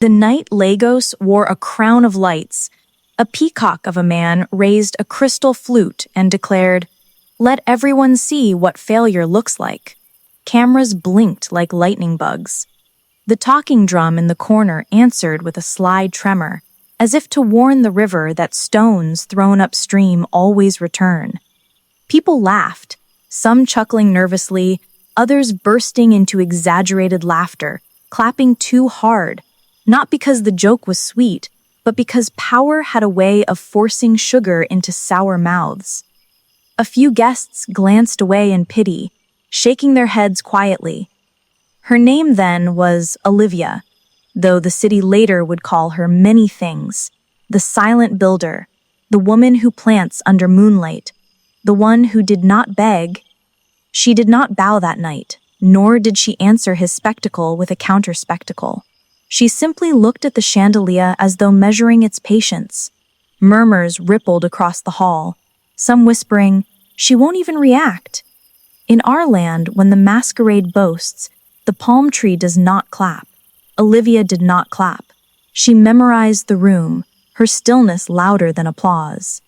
The night Lagos wore a crown of lights, a peacock of a man raised a crystal flute and declared, "Let everyone see what failure looks like." Cameras blinked like lightning bugs. The talking drum in the corner answered with a sly tremor, as if to warn the river that stones thrown upstream always return. People laughed, some chuckling nervously, others bursting into exaggerated laughter, clapping too hard, not because the joke was sweet, but because power had a way of forcing sugar into sour mouths. A few guests glanced away in pity, shaking their heads quietly. Her name then was Olivia, though the city later would call her many things: the silent builder, the woman who plants under moonlight, the one who did not beg. She did not bow that night, nor did she answer his spectacle with a counter-spectacle. She simply looked at the chandelier as though measuring its patience. Murmurs rippled across the hall, some whispering, "She won't even react." In our land, when the masquerade boasts, the palm tree does not clap. Olivia did not clap. She memorized the room, her stillness louder than applause.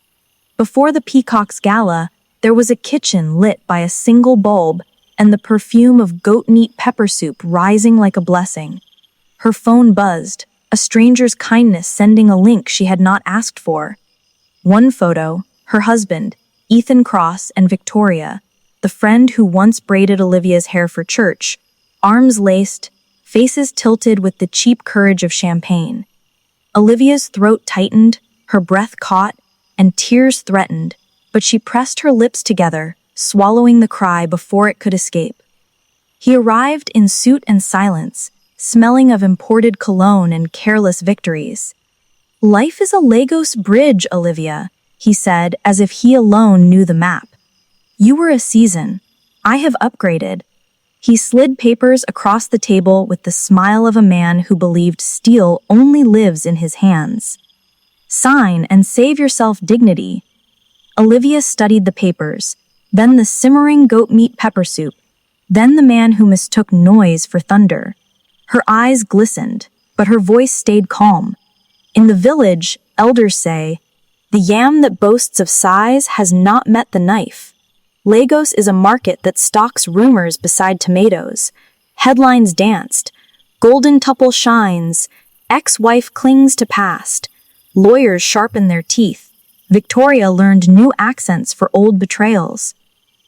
Before the Peacock's Gala, there was a kitchen lit by a single bulb and the perfume of goat-meat pepper soup rising like a blessing. Her phone buzzed, a stranger's kindness sending a link she had not asked for. One photo, her husband, Ethan Cross, and Victoria, the friend who once braided Olivia's hair for church, arms laced, faces tilted with the cheap courage of champagne. Olivia's throat tightened, her breath caught, and tears threatened, but she pressed her lips together, swallowing the cry before it could escape. He arrived in suit and silence, smelling of imported cologne and careless victories. "Life is a Lagos bridge, Olivia," he said, as if he alone knew the map. "You were a season. I have upgraded." He slid papers across the table with the smile of a man who believed steel only lives in his hands. "Sign and save yourself dignity." Olivia studied the papers, then the simmering goat-meat pepper soup, then the man who mistook noise for thunder. Her eyes glistened, but her voice stayed calm. "In the village, elders say, the yam that boasts of size has not met the knife. Lagos is a market that stocks rumors beside tomatoes. Headlines danced. Golden tuple shines. Ex-wife clings to past. Lawyers sharpen their teeth. Victoria learned new accents for old betrayals.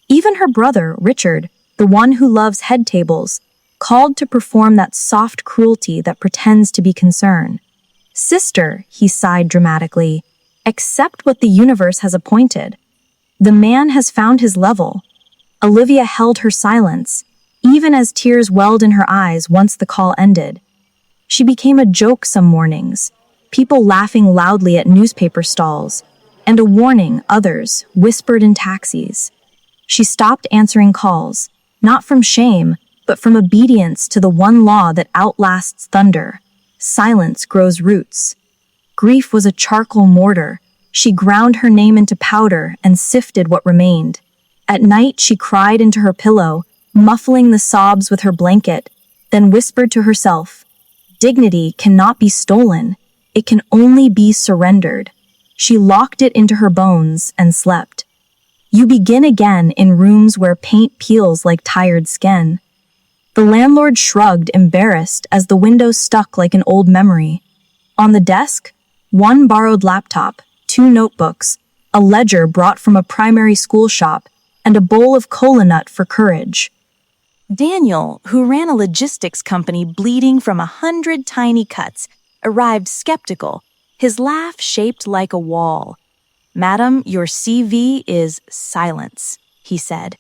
Even her brother, Richard, the one who loves head tables, called to perform that soft cruelty that pretends to be concern. Sister, he sighed dramatically, accept what the universe has appointed. The man has found his level. Olivia held her silence, even as tears welled in her eyes once the call ended. She became a joke some mornings, people laughing loudly at newspaper stalls, and a warning others whispered in taxis. She stopped answering calls, not from shame, but from obedience to the one law that outlasts thunder. Silence grows roots. Grief was a charcoal mortar. She ground her name into powder and sifted what remained. At night, she cried into her pillow, muffling the sobs with her blanket, then whispered to herself, "Dignity cannot be stolen. It can only be surrendered." She locked it into her bones and slept. You begin again in rooms where paint peels like tired skin. The landlord shrugged, embarrassed, as the window stuck like an old memory. On the desk, one borrowed laptop, 2 notebooks, a ledger brought from a primary school shop, and a bowl of cola nut for courage. Daniel, who ran a logistics company bleeding from 100 tiny cuts, arrived skeptical, his laugh shaped like a wall. "Madam, your CV is silence," he said.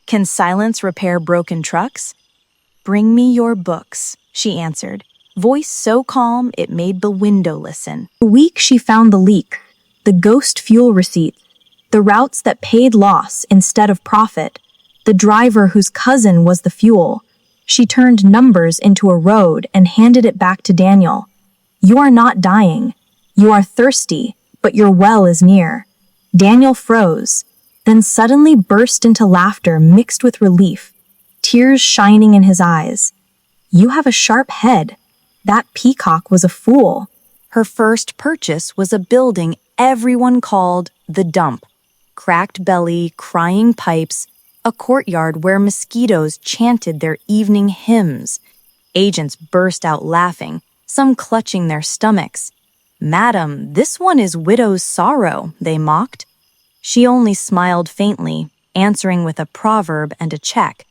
"Can silence repair broken trucks?" "Bring me your books," she answered, voice so calm it made the window listen. A week she found the leak, the ghost fuel receipts, the routes that paid loss instead of profit, the driver whose cousin was the fuel. She turned numbers into a road and handed it back to Daniel. "You are not dying. You are thirsty, but your well is near." Daniel froze, then suddenly burst into laughter mixed with relief, tears shining in his eyes. "You have a sharp head. That peacock was a fool. Her first purchase was a building everyone called the dump. Cracked belly, crying pipes, a courtyard where mosquitoes chanted their evening hymns. Agents burst out laughing, some clutching their stomachs. "Madam, this one is widow's sorrow," they mocked. She only smiled faintly, answering with a proverb and a check.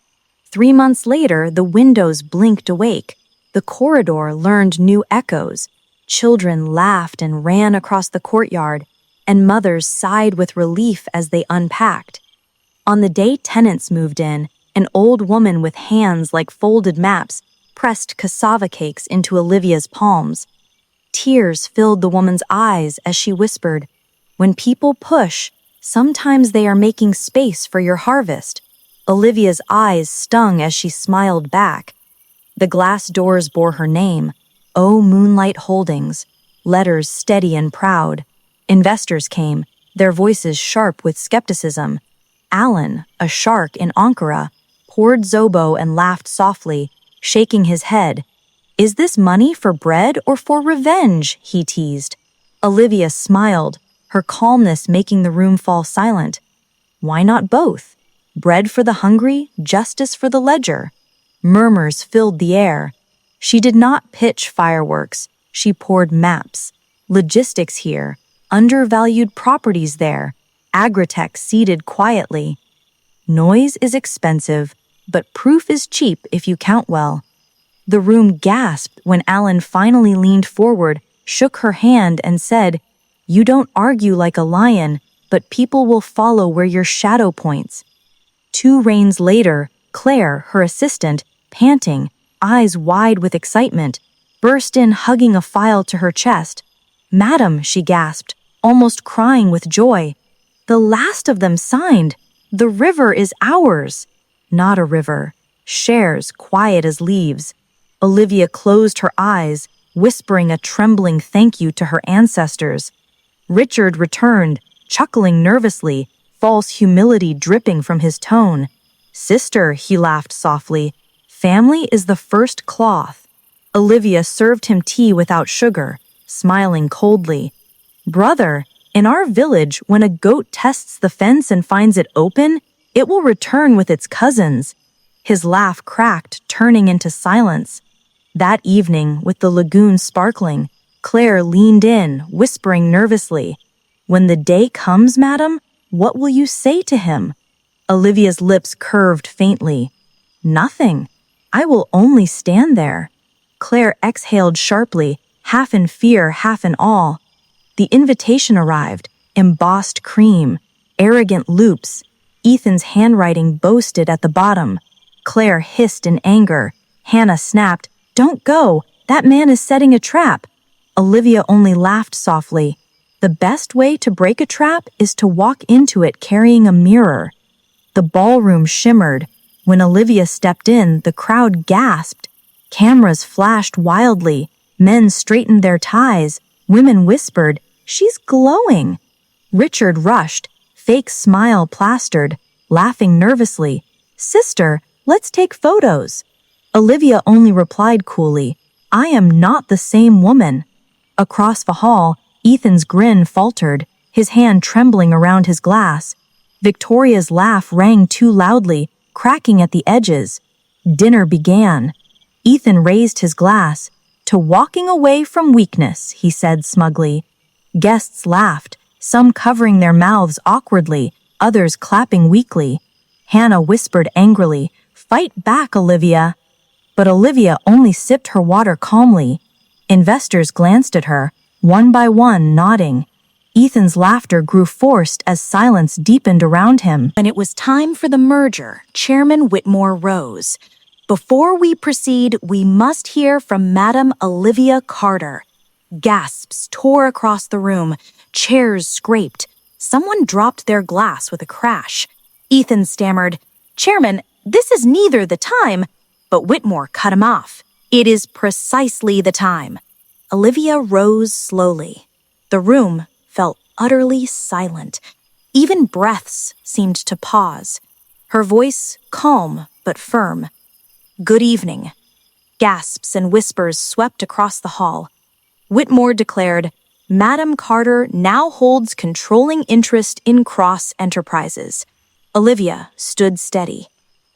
3 months later, the windows blinked awake. The corridor learned new echoes. Children laughed and ran across the courtyard, and mothers sighed with relief as they unpacked. On the day tenants moved in, an old woman with hands like folded maps pressed cassava cakes into Olivia's palms. Tears filled the woman's eyes as she whispered, "When people push, sometimes they are making space for your harvest." Olivia's eyes stung as she smiled back. The glass doors bore her name, O Moonlight Holdings, letters steady and proud. Investors came, their voices sharp with skepticism. Alan, a shark in Ankara, poured Zobo and laughed softly, shaking his head. "Is this money for bread or for revenge?" he teased. Olivia smiled, her calmness making the room fall silent. Why not both? Bread for the hungry, justice for the ledger. Murmurs filled the air. She did not pitch fireworks, she poured maps. Logistics here, undervalued properties there, agritech seated quietly. Noise is expensive, but proof is cheap if you count well. The room gasped when Alan finally leaned forward, shook her hand, and said, "You don't argue like a lion, but people will follow where your shadow points." 2 reigns later, Claire, her assistant, panting, eyes wide with excitement, burst in hugging a file to her chest. "Madam," she gasped, almost crying with joy. "The last of them signed. The river is ours." Not a river. Shares quiet as leaves. Olivia closed her eyes, whispering a trembling thank you to her ancestors. Richard returned, chuckling nervously, false humility dripping from his tone. "Sister," he laughed softly, "family is the first cloth." Olivia served him tea without sugar, smiling coldly. "Brother, in our village, when a goat tests the fence and finds it open, it will return with its cousins." His laugh cracked, turning into silence. That evening, with the lagoon sparkling, Claire leaned in, whispering nervously, "When the day comes, madam, what will you say to him?" Olivia's lips curved faintly. "Nothing. I will only stand there." Claire exhaled sharply, half in fear, half in awe. The invitation arrived, embossed cream, arrogant loops. Ethan's handwriting boasted at the bottom. Claire hissed in anger. Hannah snapped, "Don't go! That man is setting a trap." Olivia only laughed softly. The best way to break a trap is to walk into it carrying a mirror. The ballroom shimmered. When Olivia stepped in, the crowd gasped. Cameras flashed wildly. Men straightened their ties. Women whispered, "She's glowing." Richard rushed, fake smile plastered, laughing nervously. "Sister, let's take photos." Olivia only replied coolly, "I am not the same woman." Across the hall, Ethan's grin faltered, his hand trembling around his glass. Victoria's laugh rang too loudly, cracking at the edges. Dinner began. Ethan raised his glass. "To walking away from weakness," he said smugly. Guests laughed, some covering their mouths awkwardly, others clapping weakly. Hannah whispered angrily, "Fight back, Olivia." But Olivia only sipped her water calmly. Investors glanced at her, one by one nodding. Ethan's laughter grew forced as silence deepened around him. When it was time for the merger, Chairman Whitmore rose. "Before we proceed, we must hear from Madam Olivia Carter." Gasps tore across the room. Chairs scraped. Someone dropped their glass with a crash. Ethan stammered, "Chairman, this is neither the time." But Whitmore cut him off. "It is precisely the time." Olivia rose slowly. The room felt utterly silent. Even breaths seemed to pause. Her voice calm but firm. "Good evening." Gasps and whispers swept across the hall. Whitmore declared, Madam Carter now holds controlling interest in Cross Enterprises. Olivia stood steady.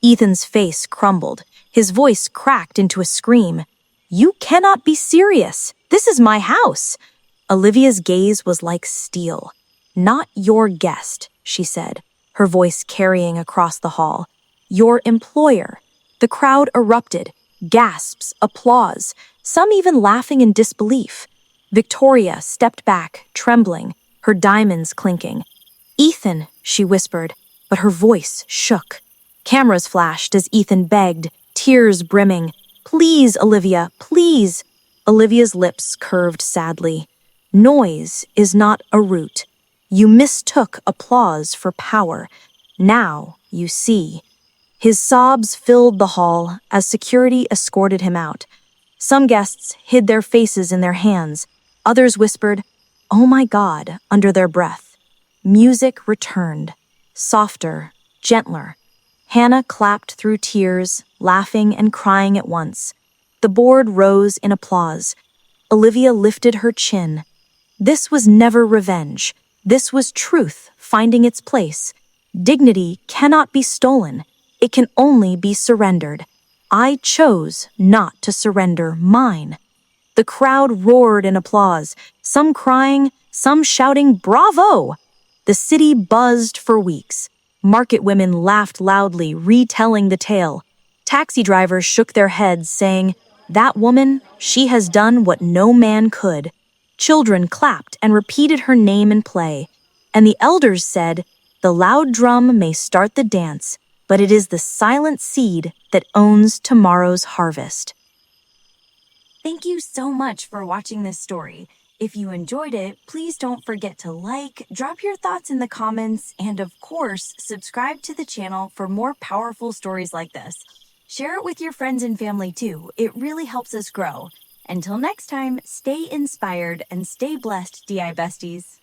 Ethan's face crumbled. His voice cracked into a scream. You cannot be serious. This is my house. Olivia's gaze was like steel. Not your guest, she said, her voice carrying across the hall. Your employer. The crowd erupted. Gasps, applause, some even laughing in disbelief. Victoria stepped back, trembling, her diamonds clinking. Ethan, she whispered, but her voice shook. Cameras flashed as Ethan begged, tears brimming. Please, Olivia, please. Olivia's lips curved sadly. Noise is not a root. You mistook applause for power. Now you see. His sobs filled the hall as security escorted him out. Some guests hid their faces in their hands. Others whispered, "Oh my God," under their breath. Music returned, softer, gentler. Hannah clapped through tears, laughing and crying at once. The board rose in applause. Olivia lifted her chin. This was never revenge. This was truth finding its place. Dignity cannot be stolen. It can only be surrendered. I chose not to surrender mine. The crowd roared in applause, some crying, some shouting, "Bravo!" The city buzzed for weeks. Market women laughed loudly, retelling the tale. Taxi drivers shook their heads, saying, "That woman, she has done what no man could." Children clapped and repeated her name in play. And the elders said, "The loud drum may start the dance, but it is the silent seed that owns tomorrow's harvest." Thank you so much for watching this story. If you enjoyed it, please don't forget to like, drop your thoughts in the comments, and of course, subscribe to the channel for more powerful stories like this. Share it with your friends and family too. It really helps us grow. Until next time, stay inspired and stay blessed, DI besties.